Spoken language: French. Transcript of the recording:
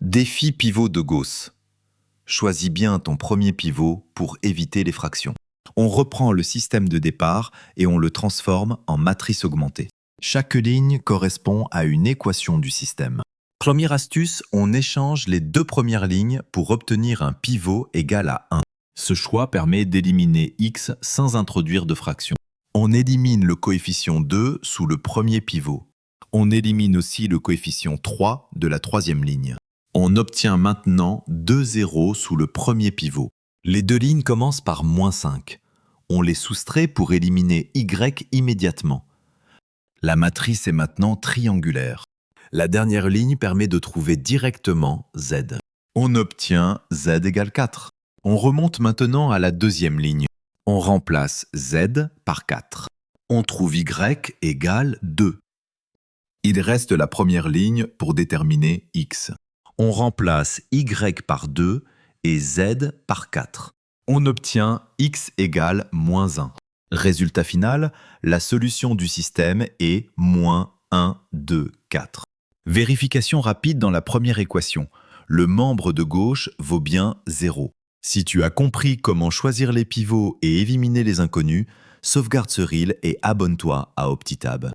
Défi pivot de Gauss. Choisis bien ton premier pivot pour éviter les fractions. On reprend le système de départ et on le transforme en matrice augmentée. Chaque ligne correspond à une équation du système. Première astuce, on échange les deux premières lignes pour obtenir un pivot égal à 1. Ce choix permet d'éliminer x sans introduire de fraction. On élimine le coefficient 2 sous le premier pivot. On élimine aussi le coefficient 3 de la troisième ligne. On obtient maintenant 2 zéros sous le premier pivot. Les deux lignes commencent par -5. On les soustrait pour éliminer y immédiatement. La matrice est maintenant triangulaire. La dernière ligne permet de trouver directement z. On obtient z égale 4. On remonte maintenant à la deuxième ligne. On remplace z par 4. On trouve y égale 2. Il reste la première ligne pour déterminer x. On remplace y par 2 et z par 4. On obtient x égale -1. Résultat final, la solution du système est -1, 2, 4. Vérification rapide dans la première équation. Le membre de gauche vaut bien 0. Si tu as compris comment choisir les pivots et éliminer les inconnus, sauvegarde ce reel et abonne-toi à OptiTab.